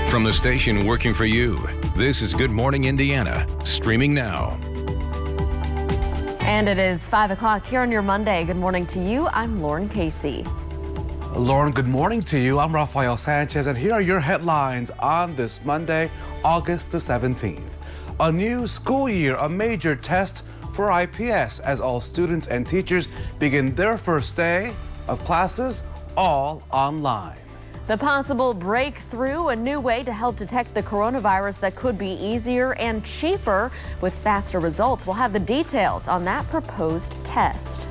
From the station working for you, this is Good Morning Indiana, streaming now. And it is 5 o'clock here on your Monday. Good morning to you. I'm Lauren Casey. Lauren, good morning to you. I'm Rafael Sanchez, and here are your headlines on this Monday, August the 17th. A new school year, a major test for IPS as all students and teachers begin their first day of classes all online. The possible breakthrough, a new way to help detect the coronavirus that could be easier and cheaper with faster results. We'll have the details on that proposed test.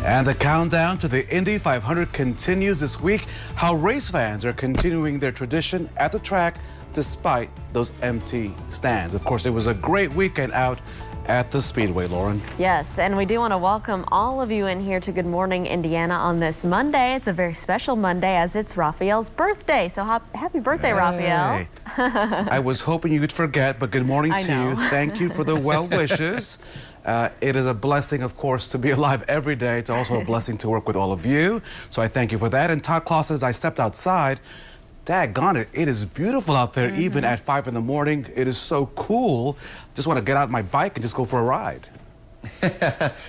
And the countdown to the Indy 500 continues this week. How race fans are continuing their tradition at the track despite those empty stands. Of course, it was a great weekend out at the Speedway, Lauren. Yes, and we do want to welcome all of you in here to Good Morning Indiana on this Monday. It's a very special Monday as it's Raphael's birthday. So happy birthday, Hey. Raphael. I was hoping you could forget, but good morning to you. Thank you for the well wishes. It is a blessing, of course, to be alive every day. It's also a blessing to work with all of you. So I thank you for that. And Todd Claus says, I stepped outside. Daggone it, it is beautiful out there, even at 5 in the morning. It is so cool. Just want to get out my bike and just go for a ride.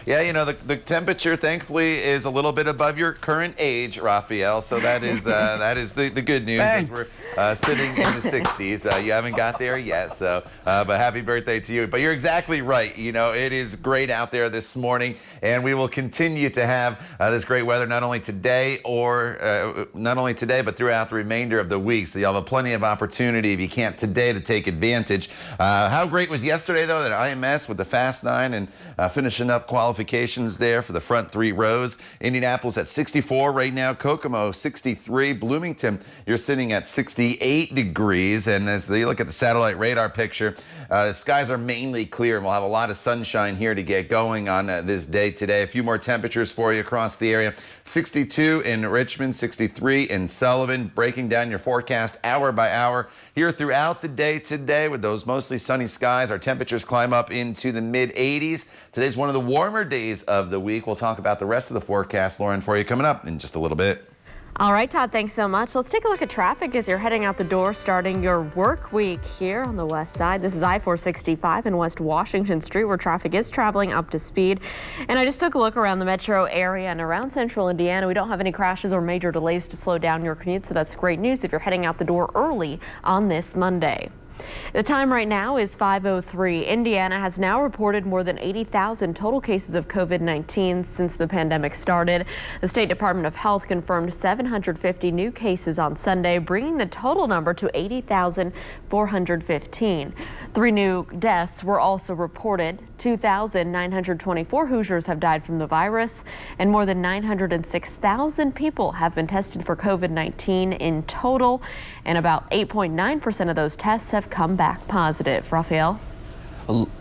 Yeah, you know, the temperature, thankfully, is a little bit above your current age, Raphael. So that is the good news. Thanks. As we're sitting in the 60s. You haven't got there yet, so but happy birthday to you. But you're exactly right. You know, it is great out there this morning, and we will continue to have this great weather not only today but throughout the remainder of the week. So you'll have plenty of opportunity if you can't today to take advantage. How great was yesterday though that IMS with the Fast 9 and finishing up qualifications there for the front three rows. Indianapolis at 64 right now, Kokomo 63, Bloomington you're sitting at 68 degrees, and as you look at the satellite radar picture, skies are mainly clear and we'll have a lot of sunshine here to get going on this day today. A few more temperatures for you across the area. 62 in Richmond, 63 in Sullivan. Breaking down your forecast hour by hour here throughout the day today with those mostly sunny skies. Our temperatures climb up into the mid 80s. Today's one of the warmer days of the week. We'll talk about the rest of the forecast, Lauren, for you coming up in just a little bit. All right, Todd, thanks so much. Let's take a look at traffic as you're heading out the door, starting your work week here on the west side. This is I-465 and West Washington Street, where traffic is traveling up to speed. And I just took a look around the metro area and around central Indiana. We don't have any crashes or major delays to slow down your commute, so that's great news if you're heading out the door early on this Monday. The time right now is 5:03. Indiana has now reported more than 80,000 total cases of COVID-19 since the pandemic started. The State Department of Health confirmed 750 new cases on Sunday, bringing the total number to 80,415. 3 new deaths were also reported. 2,924 Hoosiers have died from the virus, and more than 906,000 people have been tested for COVID-19 in total, and about 8.9% of those tests have come back positive. Raphael?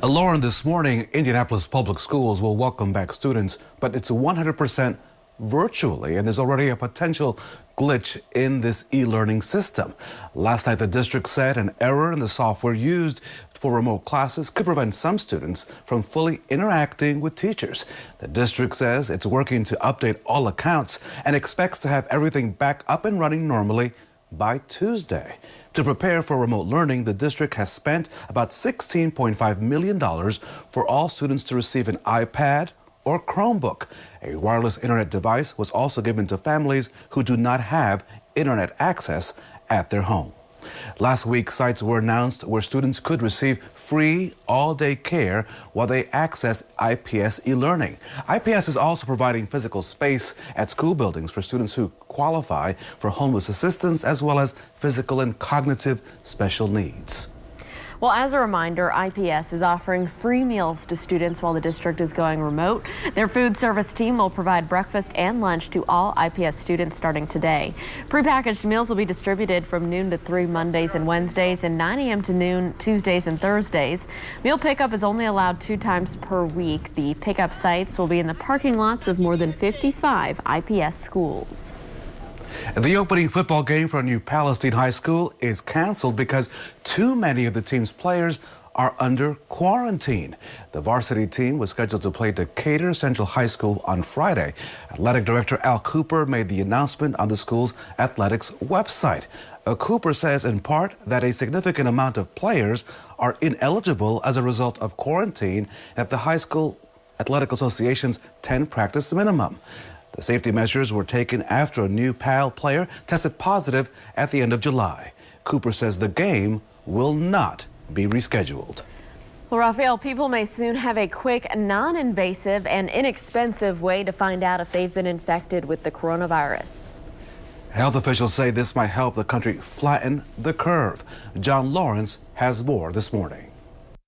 Lauren, this morning, Indianapolis Public Schools will welcome back students, but it's 100% virtually, and there's already a potential glitch in this e-learning system. Last night, the district said an error in the software used for remote classes could prevent some students from fully interacting with teachers. The district says it's working to update all accounts and expects to have everything back up and running normally by Tuesday. To prepare for remote learning, the district has spent about $16.5 million for all students to receive an iPad or Chromebook. A wireless internet device was also given to families who do not have internet access at their home. Last week, sites were announced where students could receive free all-day care while they access IPS e-learning. IPS is also providing physical space at school buildings for students who qualify for homeless assistance, as well as physical and cognitive special needs. Well, as a reminder, IPS is offering free meals to students while the district is going remote. Their food service team will provide breakfast and lunch to all IPS students starting today. Prepackaged meals will be distributed from noon to 3 Mondays and Wednesdays and 9 a.m. to noon Tuesdays and Thursdays. Meal pickup is only allowed 2 times per week. The pickup sites will be in the parking lots of more than 55 IPS schools. The opening football game for New Palestine High School is canceled because too many of the team's players are under quarantine. The varsity team was scheduled to play Decatur Central High School on Friday. Athletic Director Al Cooper made the announcement on the school's athletics website. Cooper says in part that a significant amount of players are ineligible as a result of quarantine at the high school athletic association's 10 practice minimum. The safety measures were taken after a new PAL player tested positive at the end of July. Cooper says the game will not be rescheduled. Well, Raphael, people may soon have a quick, non-invasive and inexpensive way to find out if they've been infected with the coronavirus. Health officials say this might help the country flatten the curve. John Lawrence has more this morning.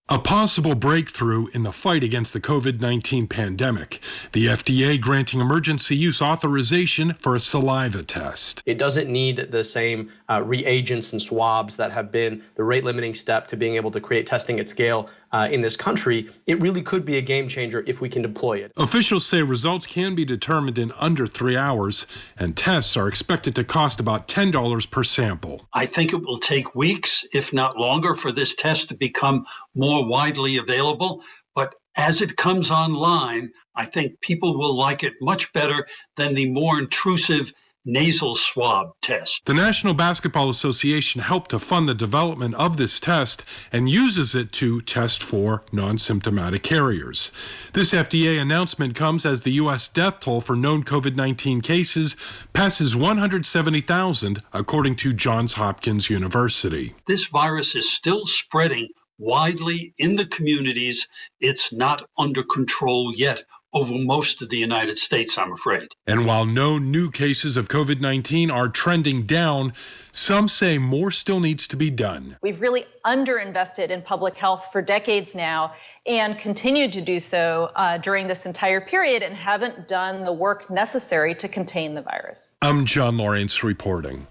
A possible breakthrough in the fight against the COVID-19 pandemic. The FDA granting emergency use authorization for a saliva test. It doesn't need the same reagents and swabs that have been the rate-limiting step to being able to create testing at scale in this country. It really could be a game changer if we can deploy it. Officials say results can be determined in under 3 hours, and tests are expected to cost about $10 per sample. I think it will take weeks, if not longer, for this test to become more widely available. But as it comes online, I think people will like it much better than the more intrusive nasal swab test. The National Basketball Association helped to fund the development of this test and uses it to test for non-symptomatic carriers. This FDA announcement comes as the U.S. death toll for known COVID-19 cases passes 170,000, according to Johns Hopkins University. This virus is still spreading widely in the communities. It's not under control yet over most of the United States, I'm afraid. And while no new cases of COVID-19 are trending down, some say more still needs to be done. We've really underinvested in public health for decades now and continued to do so during this entire period and haven't done the work necessary to contain the virus. I'm John Lawrence reporting.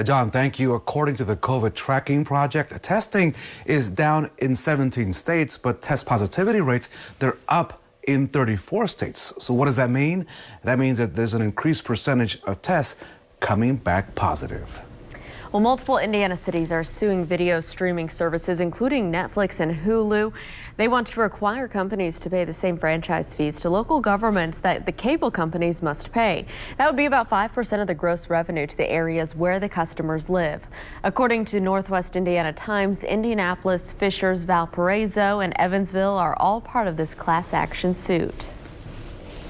John, thank you. According to the COVID tracking project, testing is down in 17 states, but test positivity rates, they're up in 34 states. So what does that mean? That means that there's an increased percentage of tests coming back positive. Well, multiple Indiana cities are suing video streaming services, including Netflix and Hulu. They want to require companies to pay the same franchise fees to local governments that the cable companies must pay. That would be about 5% of the gross revenue to the areas where the customers live. According to Northwest Indiana Times, Indianapolis, Fishers, Valparaiso, and Evansville are all part of this class action suit.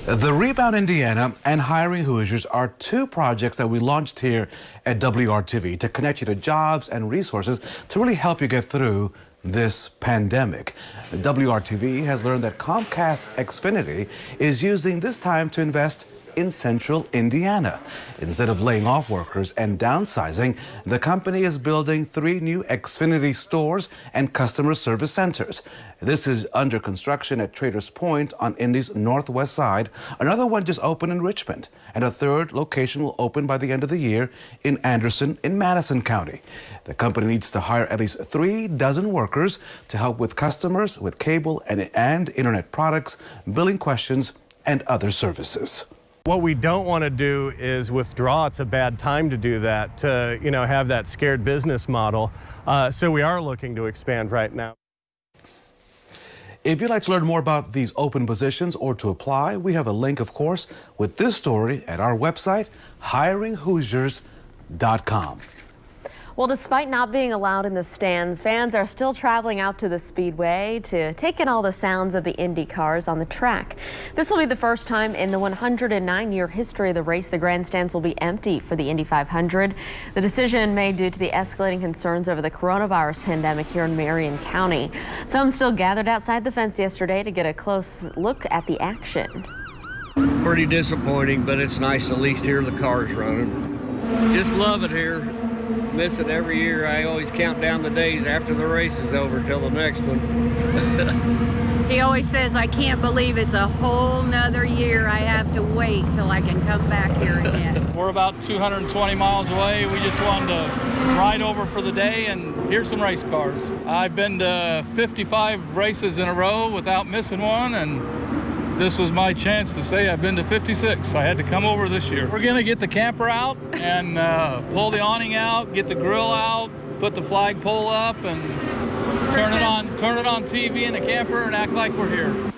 The Rebound Indiana and Hiring Hoosiers are two projects that we launched here at WRTV to connect you to jobs and resources to really help you get through this pandemic. WRTV has learned that Comcast Xfinity is using this time to invest in central Indiana. Instead of laying off workers and downsizing, the company is building 3 new Xfinity stores and customer service centers. This is under construction at Traders Point on Indy's northwest side. Another one just opened in Richmond, and a third location will open by the end of the year in Anderson in Madison County. The company needs to hire at least 36 workers to help with customers with cable and internet products, billing questions, and other services. What we don't want to do is withdraw. It's a bad time to do that, to have that scared business model. So we are looking to expand right now. If you'd like to learn more about these open positions or to apply, we have a link, of course, with this story at our website, hiringhoosiers.com. Well, despite not being allowed in the stands, fans are still traveling out to the Speedway to take in all the sounds of the Indy cars on the track. This will be the first time in the 109-year history of the race the grandstands will be empty for the Indy 500. The decision made due to the escalating concerns over the coronavirus pandemic here in Marion County. Some still gathered outside the fence yesterday to get a close look at the action. Pretty disappointing, but it's nice to at least hear the cars running. Just love it here. Miss it every year. I always count down the days after the race is over till the next one. He always says, I can't believe it's a whole nother year I have to wait till I can come back here again. We're about 220 miles away. We just wanted to ride over for the day and hear some race cars. I've been to 55 races in a row without missing one, and this was my chance to say I've been to 56. I had to come over this year. We're gonna get the camper out and pull the awning out, get the grill out, put the flagpole up, and turn it on TV in the camper and act like we're here.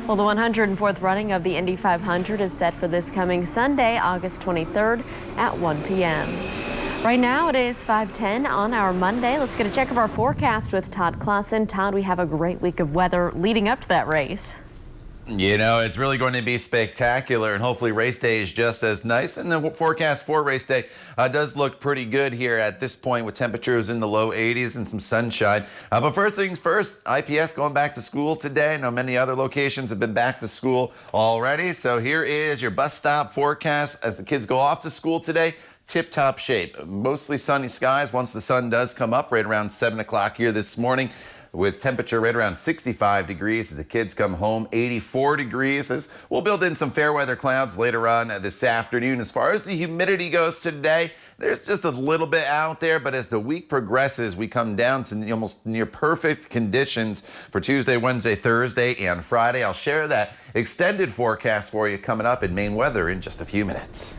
Well, the 104th running of the Indy 500 is set for this coming Sunday, August 23rd at 1 p.m. Right now it is 5:10 on our Monday. Let's get a check of our forecast with Todd Clausen. Todd, we have a great week of weather leading up to that race. You know, it's really going to be spectacular, and hopefully race day is just as nice. And the forecast for race day does look pretty good here at this point, with temperatures in the low 80s and some sunshine. But first things first, IPS going back to school today. I know many other locations have been back to school already. So here is your bus stop forecast as the kids go off to school today. Tip-top shape. Mostly sunny skies once the sun does come up right around 7 o'clock here this morning, with temperature right around 65 degrees as the kids come home. 84 degrees as we'll build in some fair weather clouds later on this afternoon. As far as the humidity goes today, there's just a little bit out there, but as the week progresses, we come down to almost near perfect conditions for Tuesday, Wednesday, Thursday, and Friday. I'll share that extended forecast for you coming up in Maine weather in just a few minutes.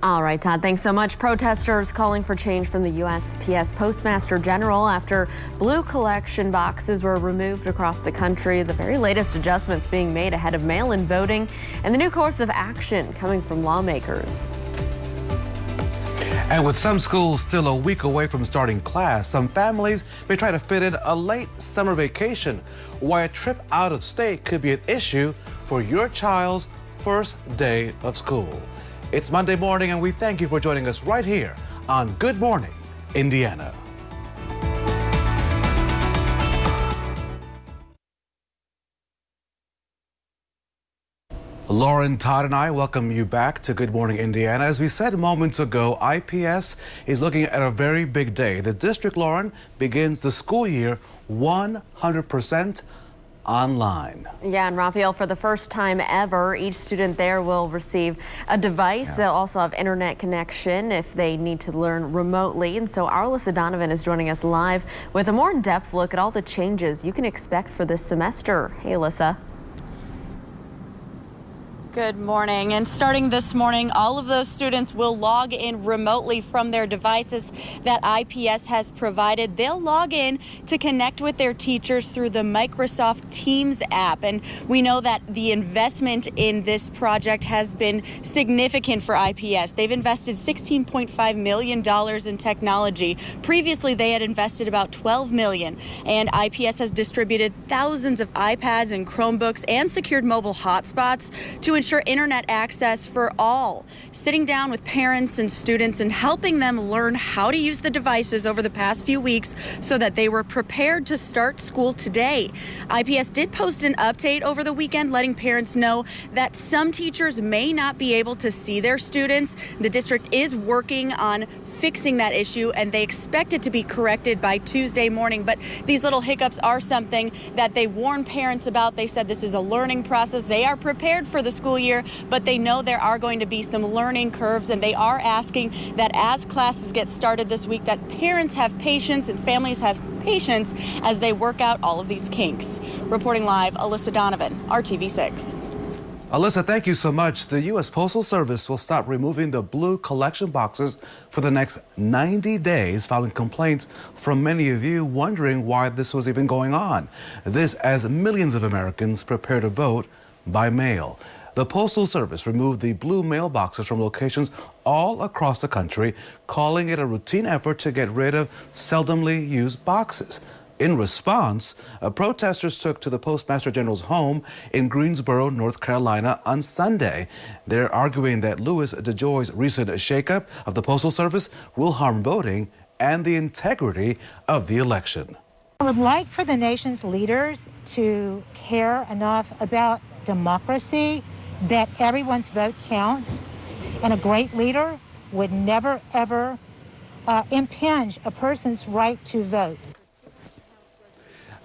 All right, Todd, thanks so much. Protesters calling for change from the USPS Postmaster General after blue collection boxes were removed across the country. The very latest adjustments being made ahead of mail-in voting and the new course of action coming from lawmakers. And with some schools still a week away from starting class, some families may try to fit in a late summer vacation. Why a trip out of state could be an issue for your child's first day of school. It's Monday morning, and we thank you for joining us right here on Good Morning, Indiana. Lauren, Todd, and I welcome you back to Good Morning, Indiana. As we said moments ago, IPS is looking at a very big day. The district, Lauren, begins the school year 100% online. Yeah, and Raphael, for the first time ever, each student there will receive a device. Yeah. They'll also have internet connection if they need to learn remotely. And so our Alyssa Donovan is joining us live with a more in-depth look at all the changes you can expect for this semester. Hey, Alyssa. Good morning. And starting this morning, all of those students will log in remotely from their devices that IPS has provided. They'll log in to connect with their teachers through the Microsoft Teams app. And we know that the investment in this project has been significant for IPS. They've invested $16.5 million in technology. Previously, they had invested about $12 million. And IPS has distributed thousands of iPads and Chromebooks and secured mobile hotspots to ensure internet access for all. Sitting down with parents and students and helping them learn how to use the devices over the past few weeks so that they were prepared to start school today. IPS did post an update over the weekend letting parents know that some teachers may not be able to see their students. The district is working on fixing that issue, and they expect it to be corrected by Tuesday morning. But these little hiccups are something that they warn parents about. They said this is a learning process. They are prepared for the school year, but they know there are going to be some learning curves, and they are asking that as classes get started this week, that parents have patience and families have patience as they work out all of these kinks. Reporting live, Alyssa Donovan, RTV6. Alyssa, thank you so much. The U.S. Postal Service will stop removing the blue collection boxes for the next 90 days, following complaints from many of you wondering why this was even going on. This as millions of Americans prepare to vote by mail. The Postal Service removed the blue mailboxes from locations all across the country, calling it a routine effort to get rid of seldomly used boxes. In response, protesters took to the Postmaster General's home in Greensboro, North Carolina on Sunday. They're arguing that Louis DeJoy's recent shakeup of the Postal Service will harm voting and the integrity of the election. I would like for the nation's leaders to care enough about democracy that everyone's vote counts, and a great leader would never, ever impinge a person's right to vote.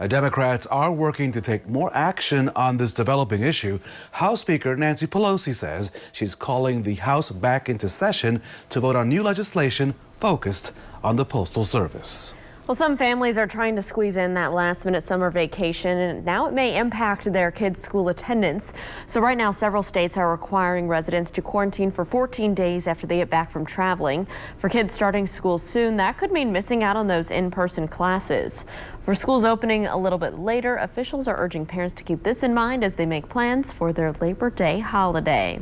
Democrats are working to take more action on this developing issue. House Speaker Nancy Pelosi says she's calling the House back into session to vote on new legislation focused on the Postal Service. Well, some families are trying to squeeze in that last-minute summer vacation, and now it may impact their kids' school attendance. So right now, several states are requiring residents to quarantine for 14 days after they get back from traveling. For kids starting school soon, that could mean missing out on those in-person classes. For schools opening a little bit later, officials are urging parents to keep this in mind as they make plans for their Labor Day holiday.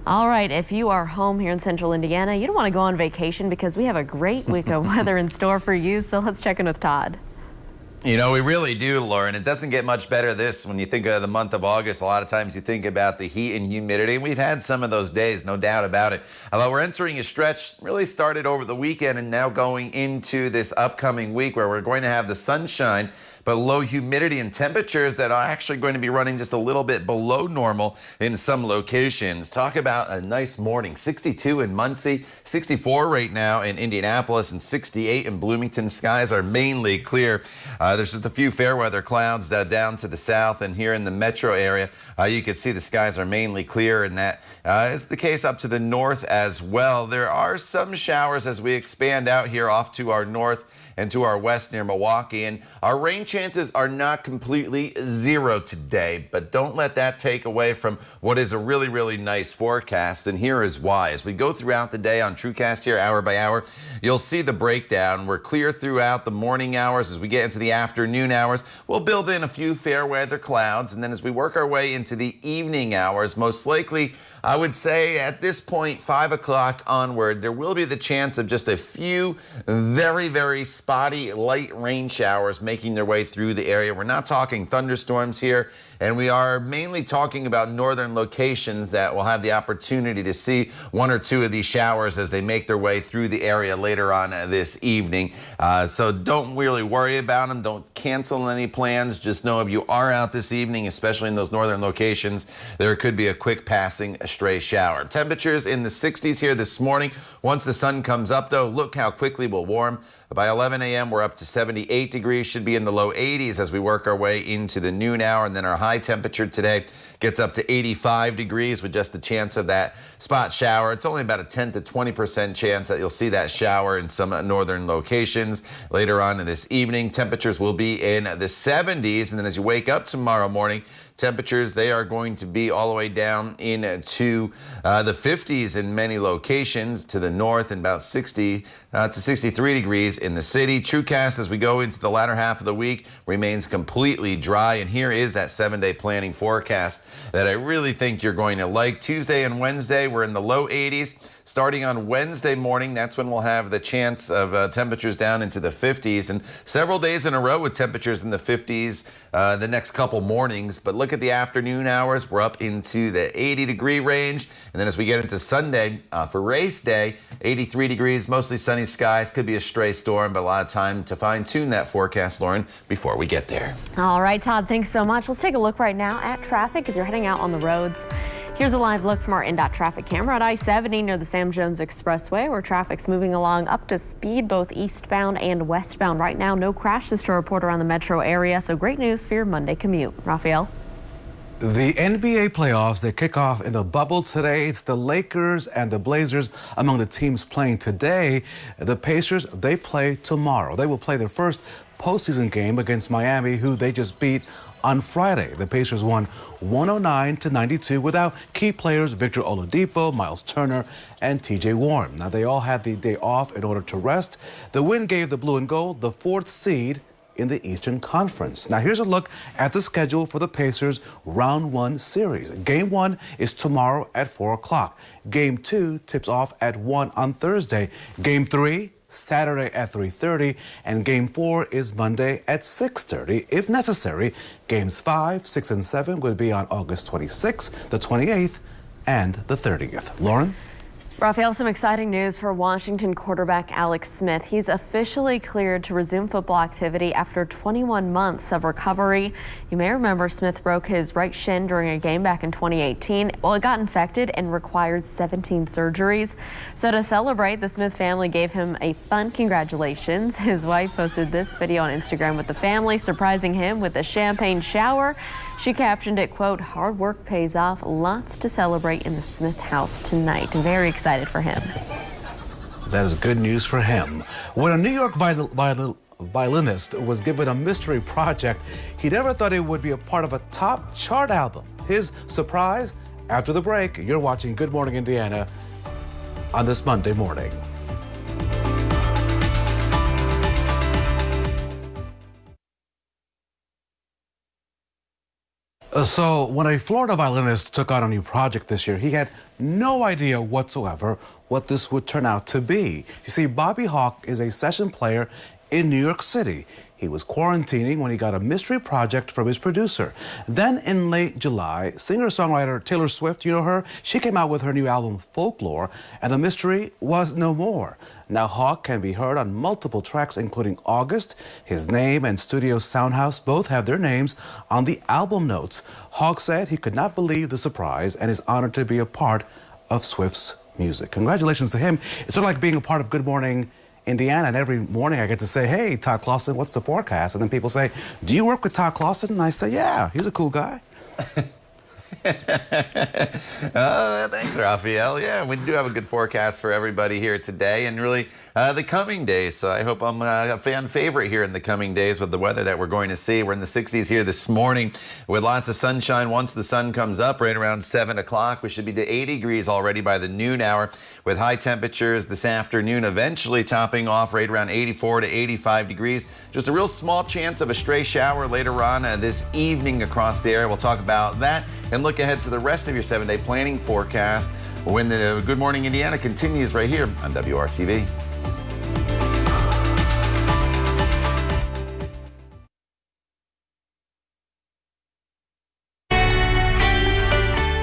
All right, if you are home here in central Indiana, you don't want to go on vacation because we have a great week of weather in store for you. So let's check in with Todd. You know, we really do, Lauren. It doesn't get much better when you think of the month of August. A lot of times you think about the heat and humidity, and we've had some of those days, no doubt about it. Although we're entering a stretch, really started over the weekend and now going into this upcoming week where we're going to have the sunshine, but low humidity and temperatures that are actually going to be running just a little bit below normal in some locations. Talk about a nice morning. 62 in Muncie, 64 right now in Indianapolis, and 68 in Bloomington. Skies are mainly clear. There's just a few fair weather clouds down to the south, and here in the metro area, you can see the skies are mainly clear, and that is the case up to the north as well. There are some showers as we expand out here off to our north and to our west near Milwaukee, and our rain chances are not completely zero today, but don't let that take away from what is a really, really nice forecast, and here is why. As we go throughout the day on TrueCast here hour by hour, you'll see the breakdown. We're clear throughout the morning hours. As we get into the afternoon hours, we'll build in a few fair weather clouds, and then as we work our way into the evening hours, most likely I would say at this point, 5 o'clock onward, there will be the chance of just a few very, very spotty light rain showers making their way through the area. We're not talking thunderstorms here, and we are mainly talking about northern locations that will have the opportunity to see one or two of these showers as they make their way through the area later on this evening. So don't really worry about them. Don't cancel any plans. Just know if you are out this evening, especially in those northern locations, there could be a quick passing stray shower. Temperatures in the 60s here this morning. Once the sun comes up, though, look how quickly we'll warm. By 11 a.m., we're up to 78 degrees, should be in the low 80s as we work our way into the noon hour. And then our high temperature today gets up to 85 degrees with just a chance of that spot shower. It's only about a 10 to 20% chance that you'll see that shower in some northern locations. Later on in this evening, temperatures will be in the 70s. And then as you wake up tomorrow morning, temperatures, they are going to be all the way down into the 50s in many locations to the north, and about 60 to 63 degrees in the city. TrueCast, as we go into the latter half of the week, remains completely dry. And here is that 7-day planning forecast that I really think you're going to like. Tuesday and Wednesday, we're in the low 80s. Starting on Wednesday morning, that's when we'll have the chance of temperatures down into the 50s, and several days in a row with temperatures in the 50s the next couple mornings. But look at the afternoon hours. We're up into the 80-degree range. And then as we get into Sunday for race day, 83 degrees, mostly sunny skies. Could be a stray storm, but a lot of time to fine-tune that forecast, Lauren, before we get there. All right, Todd, thanks so much. Let's take a look right now at traffic as you're heading out on the roads. Here's a live look from our INDOT traffic camera at I-70 near the Sam Jones Expressway, where traffic's moving along up to speed both eastbound and westbound. Right now, no crashes to report around the metro area, so great news for your Monday commute. Rafael? The NBA playoffs, they kick off in the bubble today. It's the Lakers and the Blazers among the teams playing today. The Pacers, they play tomorrow. They will play their first postseason game against Miami, who they just beat on Friday. The Pacers won 109-92 without key players Victor Oladipo, Miles Turner, and TJ Warren. Now, they all had the day off in order to rest. The win gave the blue and gold the 4th seed in the Eastern Conference. Now, here's a look at the schedule for the Pacers Round 1 series. Game 1 is tomorrow at 4 o'clock. Game 2 tips off at 1 on Thursday. Game 3, Saturday at 3:30, and Game 4 is Monday at 6:30. If necessary, Games 5, 6, and 7 will be on August 26th, the 28th, and the 30th. Lauren? Rafael, some exciting news for Washington quarterback Alex Smith. He's officially cleared to resume football activity after 21 months of recovery. You may remember Smith broke his right shin during a game back in 2018. Well, it got infected and required 17 surgeries. So to celebrate, the Smith family gave him a fun congratulations. His wife posted this video on Instagram with the family, surprising him with a champagne shower. She captioned it, quote, "Hard work pays off. Lots to celebrate in the Smith house tonight." Very excited for him. That is good news for him. When a New York violinist was given a mystery project. He never thought it would be a part of a top chart album. His surprise? After the break, you're watching Good Morning Indiana on this Monday morning. So when a Florida violinist took on a new project this year, he had no idea whatsoever what this would turn out to be. You see, Bobby Hawk is a session player in New York City. He was quarantining when he got a mystery project from his producer. Then in late July, singer-songwriter Taylor Swift, you know her, she came out with her new album Folklore, and the mystery was no more. Now Hawk can be heard on multiple tracks, including August. His name and Studio Soundhouse both have their names on the album notes. Hawk said he could not believe the surprise and is honored to be a part of Swift's music. Congratulations to him. It's sort of like being a part of Good Morning Indiana, and every morning I get to say, hey, Todd Clausen, what's the forecast? And then people say, do you work with Todd Clausen? And I say, yeah, he's a cool guy. Thanks, Raphael. Yeah, we do have a good forecast for everybody here today and really the coming days. So I hope I'm a fan favorite here in the coming days with the weather that we're going to see. We're in the 60s here this morning with lots of sunshine. Once the sun comes up right around 7 o'clock, we should be to 80 degrees already by the noon hour with high temperatures this afternoon, eventually topping off right around 84 to 85 degrees. Just a real small chance of a stray shower later on this evening across the area. We'll talk about that and look ahead to the rest of your 7-day planning forecast when the Good Morning Indiana continues right here on WRTV.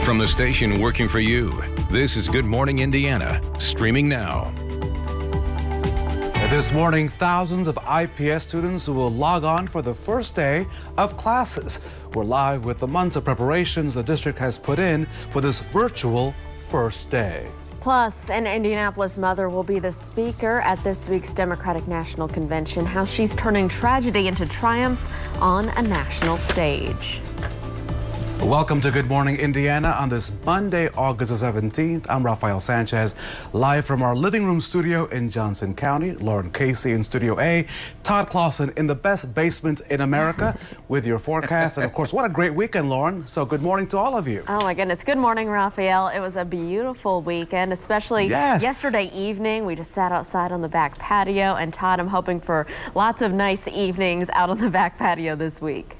From the station working for you, this is Good Morning Indiana, streaming now. This morning, thousands of IPS students will log on for the first day of classes. We're live with the months of preparations the district has put in for this virtual first day. Plus, an Indianapolis mother will be the speaker at this week's Democratic National Convention, how she's turning tragedy into triumph on a national stage. Welcome to Good Morning Indiana on this Monday, August the 17th. I'm Rafael Sanchez, live from our living room studio in Johnson County. Lauren Casey in Studio A. Todd Clausen in the best basement in America with your forecast. And of course, what a great weekend, Lauren. So good morning to all of you. Oh my goodness. Good morning, Rafael. It was a beautiful weekend, especially yesterday evening. We just sat outside on the back patio. And Todd, I'm hoping for lots of nice evenings out on the back patio this week.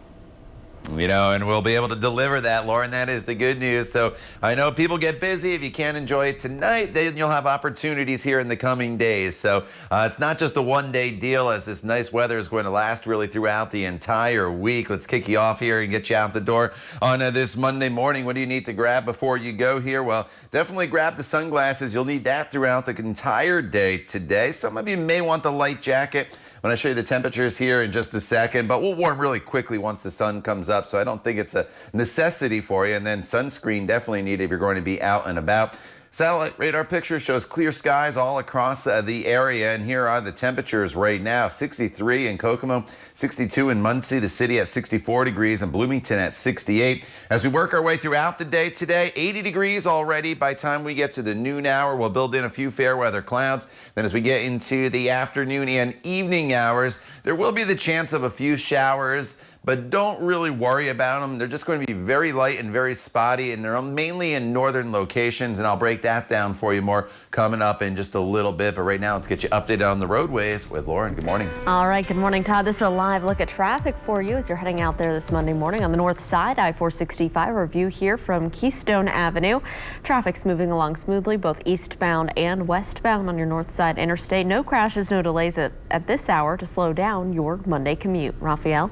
You know, and we'll be able to deliver that, Lauren. That is the good news. So I know people get busy. If you can't enjoy it tonight, then you'll have opportunities here in the coming days. So it's not just a one-day deal, as this nice weather is going to last really throughout the entire week. Let's kick you off here and get you out the door on this Monday morning. What do you need to grab before you go here? Well, definitely grab the sunglasses. You'll need that throughout the entire day today. Some of you may want the light jacket when I show you the temperatures here in just a second, but we'll warm really quickly once the sun comes up, so I don't think it's a necessity for you. And then sunscreen definitely needed if you're going to be out and about. Satellite radar picture shows clear skies all across the area, and here are the temperatures right now. 63 in Kokomo, 62 in Muncie, the city at 64 degrees, and Bloomington at 68. As we work our way throughout the day today, 80 degrees already. By the time we get to the noon hour, we'll build in a few fair weather clouds. Then as we get into the afternoon and evening hours, there will be the chance of a few showers, but don't really worry about them. They're just going to be very light and very spotty, and they're mainly in northern locations, and I'll break that down for you more coming up in just a little bit. But right now, let's get you updated on the roadways with Lauren. Good morning. All right, good morning, Todd. This is a live look at traffic for you as you're heading out there this Monday morning. On the north side, I-465, review here from Keystone Avenue. Traffic's moving along smoothly, both eastbound and westbound on your north side interstate. No crashes, no delays at this hour to slow down your Monday commute. Raphael?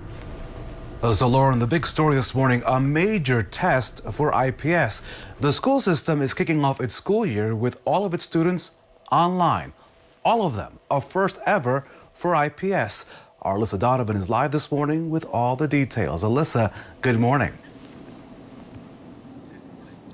So, Lauren, the big story this morning, a major test for IPS. The school system is kicking off its school year with all of its students online. All of them, a first ever for IPS. Our Alyssa Donovan is live this morning with all the details. Alyssa, good morning.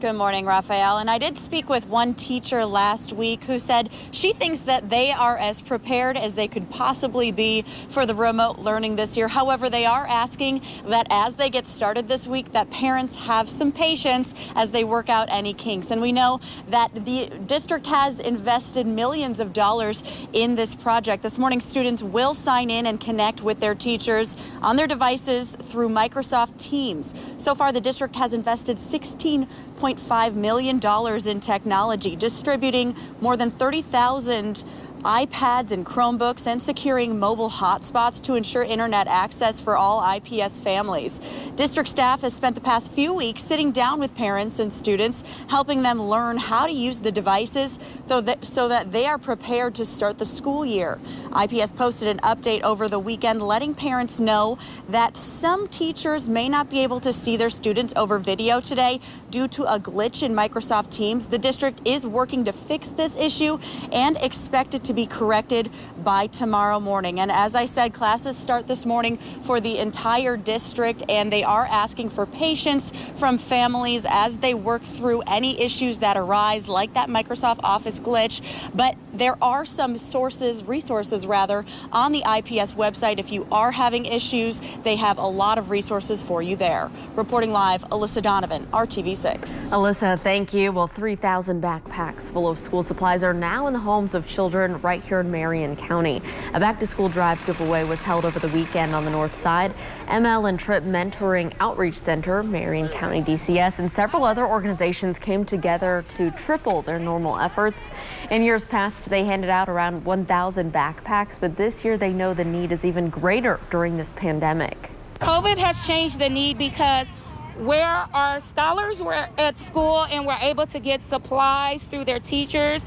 Good morning, Raphael. And I did speak with one teacher last week who said she thinks that they are as prepared as they could possibly be for the remote learning this year. However, they are asking that as they get started this week, that parents have some patience as they work out any kinks. And we know that the district has invested millions of dollars in this project. This morning, students will sign in and connect with their teachers on their devices through Microsoft Teams. So far, the district has invested $16.5 million in technology, distributing more than 30,000 iPads and Chromebooks and securing mobile hotspots to ensure internet access for all IPS families. District staff has spent the past few weeks sitting down with parents and students, helping them learn how to use the devices so that they are prepared to start the school year. IPS posted an update over the weekend letting parents know that some teachers may not be able to see their students over video today due to a glitch in Microsoft Teams. The district is working to fix this issue and expect it to be corrected by tomorrow morning. And as I said, classes start this morning for the entire district, and they are asking for patience from families as they work through any issues that arise, like that Microsoft Office glitch. But there are some resources on the IPS website. If you are having issues, they have a lot of resources for you there. Reporting live, Alyssa Donovan, RTV6. Alyssa, thank you. Well, 3,000 backpacks full of school supplies are now in the homes of children right here in Marion County. A back-to-school drive giveaway was held over the weekend on the north side. ML and Trip Mentoring Outreach Center, Marion County DCS, and several other organizations came together to triple their normal efforts. In years past, they handed out around 1,000 backpacks, but this year they know the need is even greater during this pandemic. COVID has changed the need because where our scholars were at school and were able to get supplies through their teachers,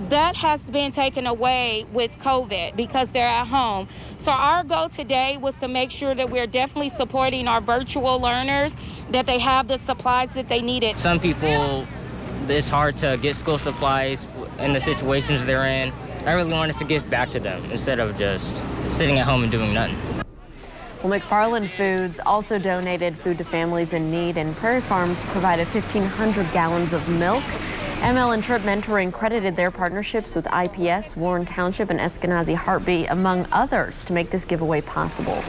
that has been taken away with COVID because they're at home. So our goal today was to make sure that we're definitely supporting our virtual learners, that they have the supplies that they needed. Some people, it's hard to get school supplies in the situations they're in. I really wanted to give back to them instead of just sitting at home and doing nothing. Well, McFarland Foods also donated food to families in need, and Prairie Farms provided 1,500 gallons of milk. ML and Trip Mentoring credited their partnerships with IPS, Warren Township, and Eskenazi Heartbeat, among others, to make this giveaway possible.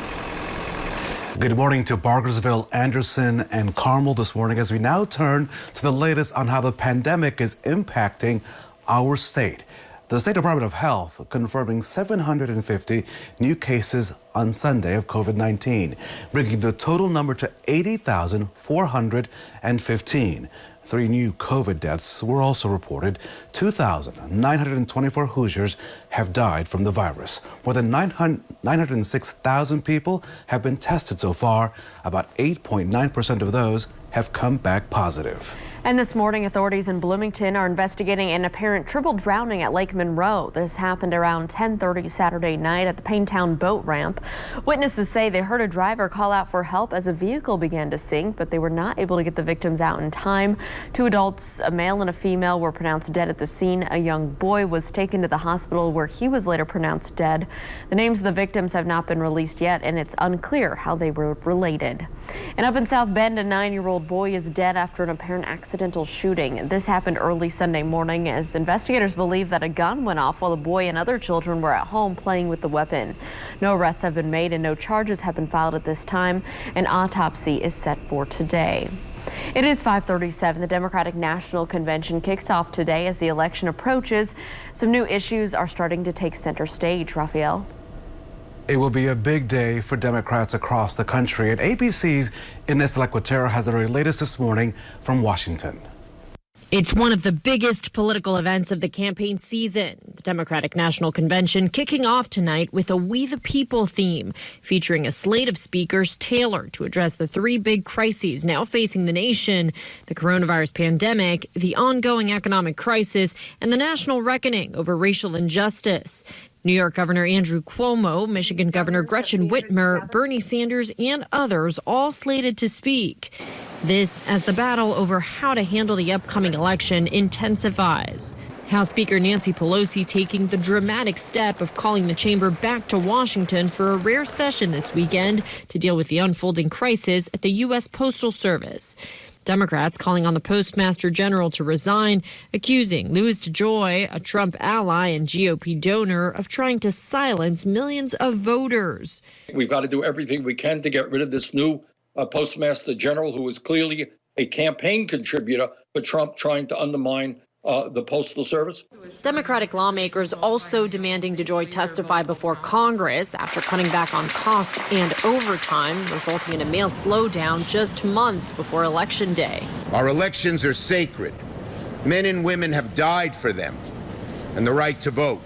Good morning to Bargersville, Anderson, and Carmel this morning as we now turn to the latest on how the pandemic is impacting our state. The State Department of Health confirming 750 new cases on Sunday of COVID-19, bringing the total number to 80,415. 3 new COVID deaths were also reported. 2,924 Hoosiers have died from the virus. More than 906,000 people have been tested so far. About 8.9% of those have come back positive. And this morning, authorities in Bloomington are investigating an apparent triple drowning at Lake Monroe. This happened around 10:30 Saturday night at the Paintown boat ramp. Witnesses say they heard a driver call out for help as a vehicle began to sink, but they were not able to get the victims out in time. 2 adults, a male and a female, were pronounced dead at the scene. A young boy was taken to the hospital where he was later pronounced dead. The names of the victims have not been released yet, and it's unclear how they were related. And up in South Bend, a 9-year-old boy is dead after an apparent accidental shooting. This happened early Sunday morning as investigators believe that a gun went off while the boy and other children were at home playing with the weapon. No arrests have been made and no charges have been filed at this time. An autopsy is set for today. It is 5:37. The Democratic National Convention kicks off today as the election approaches. Some new issues are starting to take center stage. Raphael. It will be a big day for Democrats across the country, and ABC's Ines Lequatera has the very latest this morning from Washington. It's one of the biggest political events of the campaign season. The Democratic National Convention kicking off tonight with a We the People theme, featuring a slate of speakers tailored to address the 3 big crises now facing the nation: the coronavirus pandemic, the ongoing economic crisis, and the national reckoning over racial injustice. New York Governor Andrew Cuomo, Michigan Governor Gretchen Whitmer, Bernie Sanders, and others all slated to speak. This as the battle over how to handle the upcoming election intensifies. House Speaker Nancy Pelosi taking the dramatic step of calling the chamber back to Washington for a rare session this weekend to deal with the unfolding crisis at the U.S. Postal Service. Democrats calling on the Postmaster General to resign, accusing Louis DeJoy, a Trump ally and GOP donor, of trying to silence millions of voters. We've got to do everything we can to get rid of this new Postmaster General, who is clearly a campaign contributor for Trump, trying to undermine the Postal Service. Democratic lawmakers also demanding DeJoy testify before Congress after cutting back on costs and overtime, resulting in a mail slowdown just months before Election Day. Our elections are sacred. Men and women have died for them and the right to vote.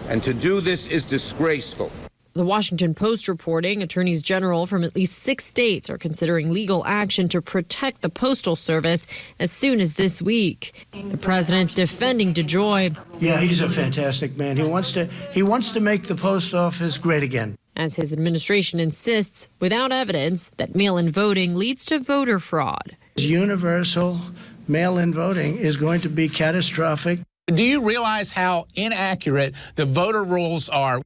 And to do this is disgraceful. The Washington Post reporting attorneys general from at least 6 states are considering legal action to protect the Postal Service as soon as this week. The president defending DeJoy. Yeah, he's a fantastic man. He wants to make the post office great again. As his administration insists, without evidence, that mail-in voting leads to voter fraud. Universal mail-in voting is going to be catastrophic. Do you realize how inaccurate the voter rolls are?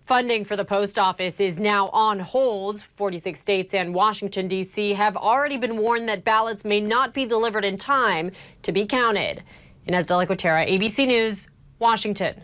Funding for the post office is now on hold. 46 states and Washington, D.C. have already been warned that ballots may not be delivered in time to be counted. Inez de la Cuetara, ABC News, Washington.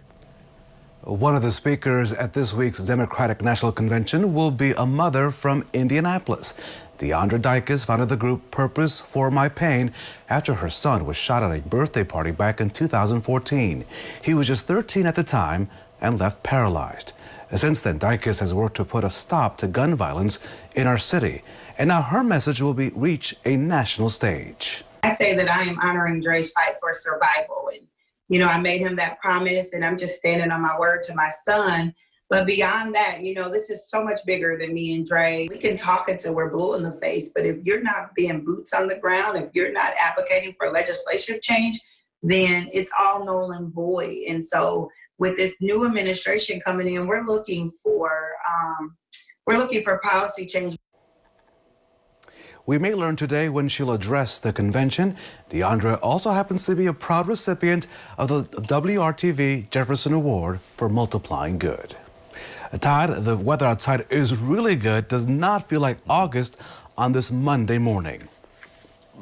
One of the speakers at this week's Democratic National Convention will be a mother from Indianapolis. Deandra Dykes founded the group Purpose for My Pain after her son was shot at a birthday party back in 2014. He was just 13 at the time and left paralyzed. Since then, Dykes has worked to put a stop to gun violence in our city. And now her message will reach a national stage. I say that I am honoring Dre's fight for survival. And, you know, I made him that promise, and I'm just standing on my word to my son. But beyond that, you know, this is so much bigger than me and Dre. We can talk until we're blue in the face, but if you're not being boots on the ground, if you're not advocating for legislative change, then it's all null and void. And so with this new administration coming in, we're looking for policy change. We may learn today when she'll address the convention. Deandra also happens to be a proud recipient of the WRTV Jefferson Award for Multiplying Good. Todd, the weather outside is really good. Does not feel like August on this Monday morning.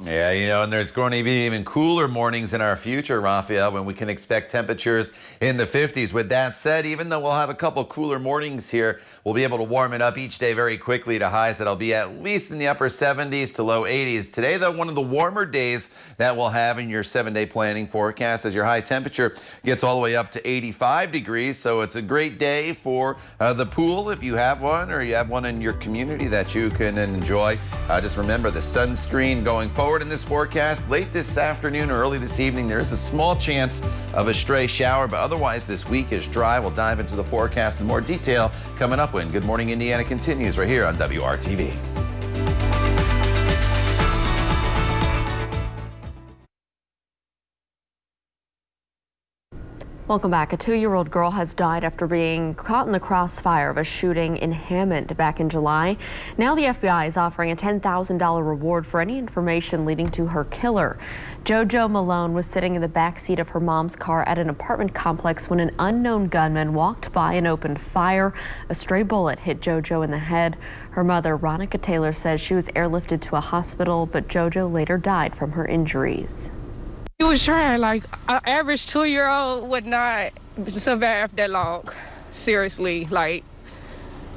Yeah, you know, and there's going to be even cooler mornings in our future, Raphael, when we can expect temperatures in the 50s. With that said, even though we'll have a couple cooler mornings here, we'll be able to warm it up each day very quickly to highs that'll be at least in the upper 70s to low 80s. Today, though, one of the warmer days that we'll have in your 7-day planning forecast as your high temperature gets all the way up to 85 degrees. So it's a great day for the pool if you have one, or you have one in your community that you can enjoy. Just remember the sunscreen going forward. In this forecast, late this afternoon or early this evening, there is a small chance of a stray shower, but otherwise this week is dry. We'll dive into the forecast in more detail coming up when Good Morning Indiana continues right here on WRTV. Welcome back. A 2-year-old girl has died after being caught in the crossfire of a shooting in Hammond back in July. Now the FBI is offering a $10,000 reward for any information leading to her killer. JoJo Malone was sitting in the back seat of her mom's car at an apartment complex when an unknown gunman walked by and opened fire. A stray bullet hit JoJo in the head. Her mother, Ronica Taylor, says she was airlifted to a hospital, but JoJo later died from her injuries. He was trying, like, an average 2-year-old would not survive that long. Seriously, like,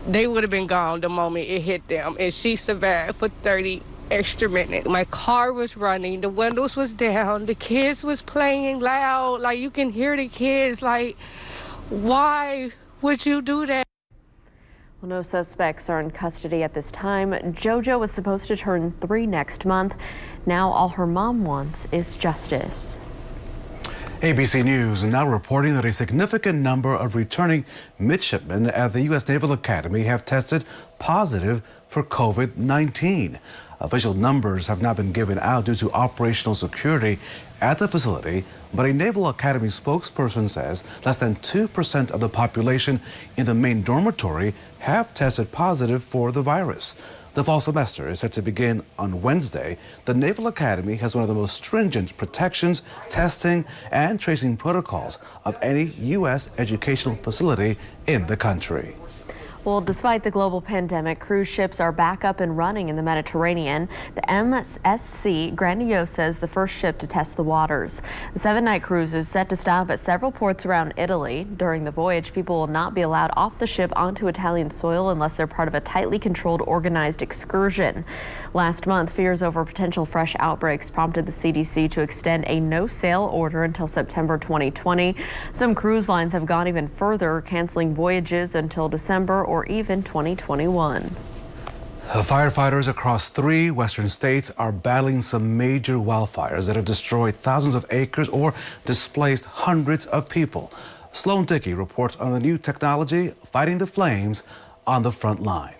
they would have been gone the moment it hit them, and she survived for 30 extra minutes. My car was running, the windows was down, the kids was playing loud, like, you can hear the kids, like, why would you do that? Well, no suspects are in custody at this time. JoJo was supposed to turn 3 next month. Now all her mom wants is justice. ABC News now reporting that a significant number of returning midshipmen at the U.S. Naval Academy have tested positive for COVID-19. Official numbers have not been given out due to operational security at the facility, but a Naval Academy spokesperson says less than 2% of the population in the main dormitory have tested positive for the virus. The fall semester is set to begin on Wednesday. The Naval Academy has one of the most stringent protections, testing, and tracing protocols of any U.S. educational facility in the country. Well, despite the global pandemic, cruise ships are back up and running in the Mediterranean. The MSC Grandiosa is the first ship to test the waters. The 7-night cruise is set to stop at several ports around Italy. During the voyage, people will not be allowed off the ship onto Italian soil unless they're part of a tightly controlled, organized excursion. Last month, fears over potential fresh outbreaks prompted the CDC to extend a no-sail order until September 2020. Some cruise lines have gone even further, canceling voyages until December or even 2021. Firefighters across 3 western states are battling some major wildfires that have destroyed thousands of acres or displaced hundreds of people. Sloan Dickey reports on the new technology fighting the flames on the front line.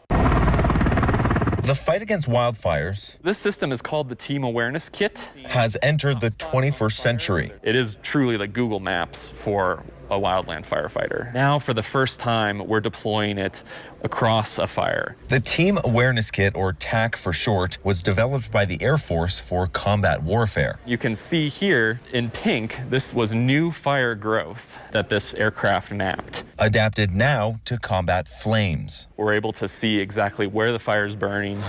The fight against wildfires, this system is called the Team Awareness Kit, has entered the 21st century. It is truly like Google Maps for a wildland firefighter. Now, for the first time, we're deploying it across a fire. The Team Awareness Kit, or TAC for short, was developed by the Air Force for combat warfare. You can see here in pink, this was new fire growth that this aircraft mapped. Adapted now to combat flames. We're able to see exactly where the fire's burning,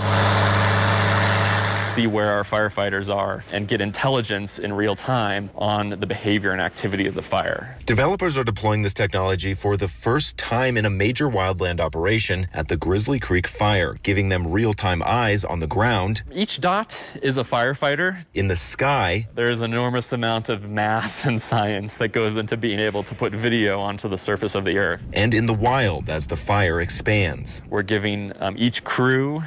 see where our firefighters are, and get intelligence in real time on the behavior and activity of the fire. Developers are deploying this technology for the first time in a major wildland operation at the Grizzly Creek Fire, giving them real-time eyes on the ground. Each dot is a firefighter. In the sky, there's an enormous amount of math and science that goes into being able to put video onto the surface of the earth. And in the wild as the fire expands. We're giving each crew,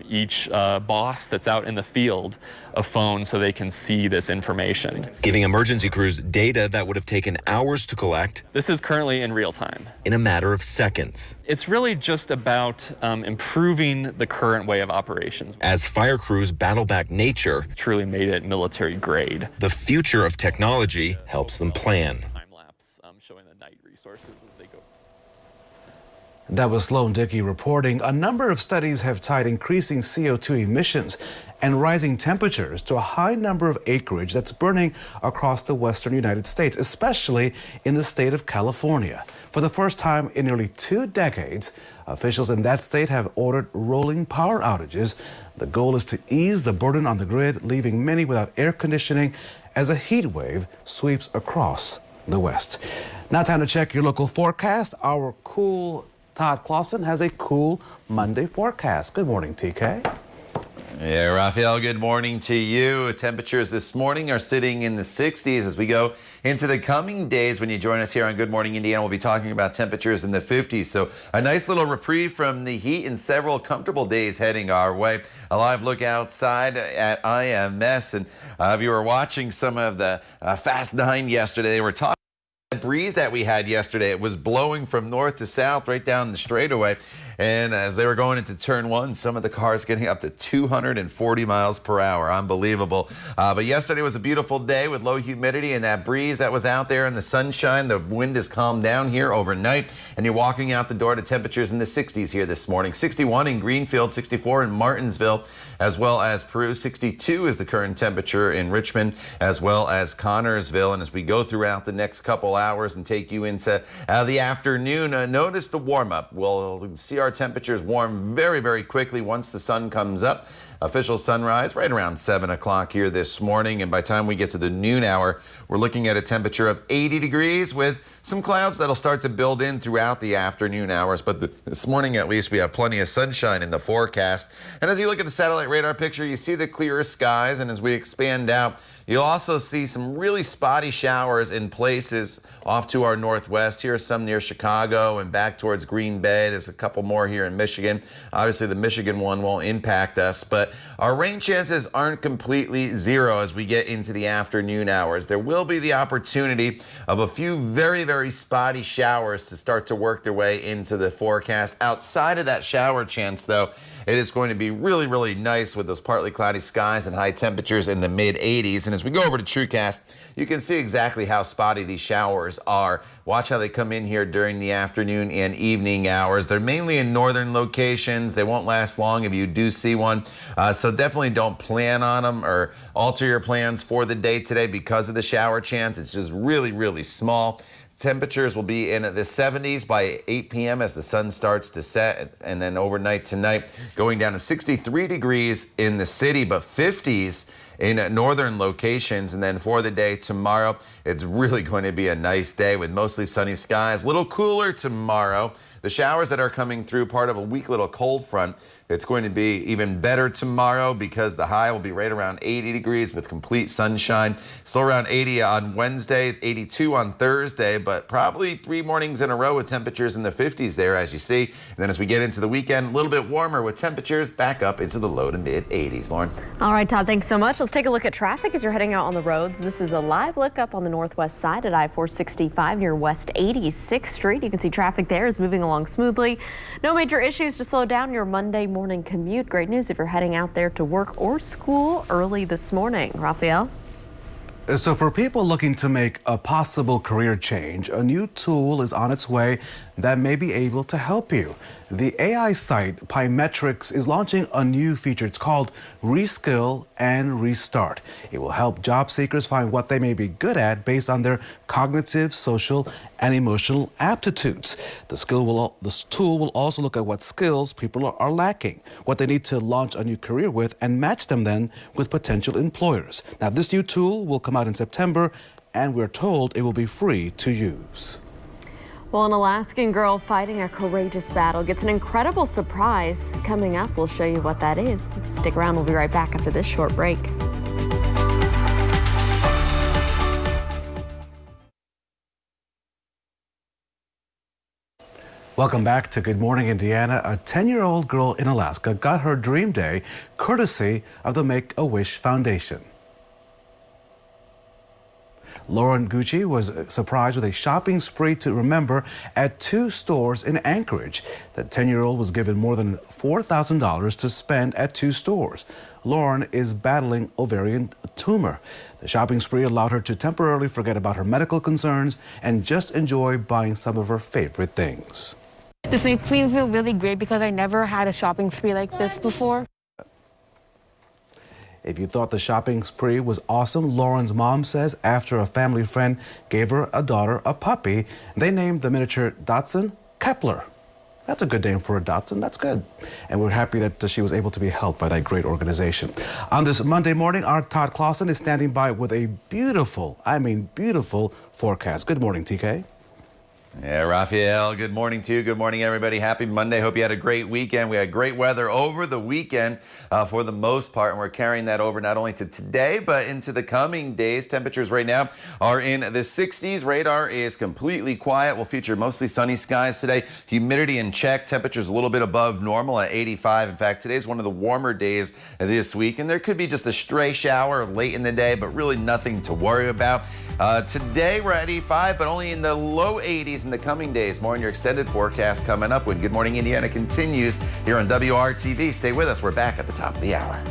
each boss that's out in the field a phone so they can see this information. Giving emergency crews data that would have taken hours to collect. This is currently in real time. In a matter of seconds. It's really just about improving the current way of operations. As fire crews battle back nature, truly made it military grade. The future of technology helps them plan. Time lapse showing the night resources as they go. That was Sloan Dickey reporting. A number of studies have tied increasing CO2 emissions and rising temperatures to a high number of acreage that's burning across the western United States, especially in the state of California. For the first time in nearly 2 decades, officials in that state have ordered rolling power outages. The goal is to ease the burden on the grid, leaving many without air conditioning as a heat wave sweeps across the west. Now time to check your local forecast. Our cool Todd Clausen has a cool Monday forecast. Good morning, TK. Yeah, Raphael, good morning to you. Temperatures this morning are sitting in the 60s as we go into the coming days. When you join us here on Good Morning Indiana, we'll be talking about temperatures in the 50s. So a nice little reprieve from the heat and several comfortable days heading our way. A live look outside at IMS. And if you were watching some of the Fast 9 yesterday, they were talking. The breeze that we had yesterday, it was blowing from north to south right down the straightaway. And as they were going into turn 1, some of the cars getting up to 240 miles per hour. Unbelievable. But yesterday was a beautiful day with low humidity and that breeze that was out there in the sunshine. The wind has calmed down here overnight. And you're walking out the door to temperatures in the 60s here this morning. 61 in Greenfield, 64 in Martinsville, as well as Peru. 62 is the current temperature in Richmond, as well as Connorsville. And as we go throughout the next couple hours and take you into the afternoon, notice the warm-up. We'll see our temperatures warm very, very quickly once the sun comes up. Official sunrise right around 7 o'clock here this morning. And by the time we get to the noon hour, we're looking at a temperature of 80 degrees with some clouds that'll start to build in throughout the afternoon hours. But this morning, at least, we have plenty of sunshine in the forecast. And as you look at the satellite radar picture, you see the clearer skies. And as we expand out, you'll also see some really spotty showers in places off to our northwest. Here are some near Chicago and back towards Green Bay. There's a couple more here in Michigan. Obviously, the Michigan one won't impact us, but our rain chances aren't completely zero as we get into the afternoon hours. There will be the opportunity of a few very, very spotty showers to start to work their way into the forecast. Outside of that shower chance, though, it is going to be really, really nice with those partly cloudy skies and high temperatures in the mid-80s. And as we go over to TrueCast, you can see exactly how spotty these showers are. Watch how they come in here during the afternoon and evening hours. They're mainly in northern locations. They won't last long if you do see one. So definitely don't plan on them or alter your plans for the day today because of the shower chance. It's just really, really small. Temperatures will be in the 70s by 8 p.m. as the sun starts to set, and then overnight tonight going down to 63 degrees in the city, but 50s in northern locations. And then for the day tomorrow, it's really going to be a nice day with mostly sunny skies. A little cooler tomorrow. The showers that are coming through, part of a weak little cold front. It's going to be even better tomorrow because the high will be right around 80 degrees with complete sunshine. Still around 80 on Wednesday, 82 on Thursday, but probably 3 mornings in a row with temperatures in the 50s there, as you see. And then as we get into the weekend, a little bit warmer with temperatures back up into the low to mid 80s. Lauren. All right, Todd, thanks so much. Let's take a look at traffic as you're heading out on the roads. This is a live look up on the northwest side at I-465 near West 86th Street. You can see traffic there is moving along smoothly. No major issues to slow down your Monday morning commute. Great news if you're heading out there to work or school early this morning. Raphael? So for people looking to make a possible career change, a new tool is on its way that may be able to help you. The AI site Pymetrics is launching a new feature. It's called Reskill and Restart. It will help job seekers find what they may be good at based on their cognitive, social, and emotional aptitudes. The tool will also look at what skills people are lacking, what they need to launch a new career with, and match them then with potential employers. Now, this new tool will come out in September, and we're told it will be free to use. Well, an Alaskan girl fighting a courageous battle gets an incredible surprise. Coming up, we'll show you what that is. Stick around. We'll be right back after this short break. Welcome back to Good Morning Indiana. A 10-year-old girl in Alaska got her dream day courtesy of the Make-A-Wish Foundation. Lauren Gucci was surprised with a shopping spree to remember at 2 stores in Anchorage. The 10-year-old was given more than $4,000 to spend at 2 stores. Lauren is battling ovarian tumor. The shopping spree allowed her to temporarily forget about her medical concerns and just enjoy buying some of her favorite things. This makes me feel really great because I never had a shopping spree like this before. If you thought the shopping spree was awesome, Lauren's mom says after a family friend gave her daughter a puppy, they named the miniature Dachshund Kepler. That's a good name for a Dachshund. That's good. And we're happy that she was able to be helped by that great organization. On this Monday morning, our Todd Clausen is standing by with a beautiful, I mean beautiful forecast. Good morning, TK. Yeah, Raphael, good morning to you. Good morning, everybody. Happy Monday. Hope you had a great weekend. We had great weather over the weekend for the most part, and we're carrying that over not only to today, but into the coming days. Temperatures right now are in the 60s. Radar is completely quiet. We'll feature mostly sunny skies today. Humidity in check. Temperatures a little bit above normal at 85. In fact, today's one of the warmer days this week, and there could be just a stray shower late in the day, but really nothing to worry about. Today we're at 85, but only in the low 80s in the coming days. More on your extended forecast coming up when Good Morning Indiana continues here on WRTV. Stay with us. We're back at the top of the hour.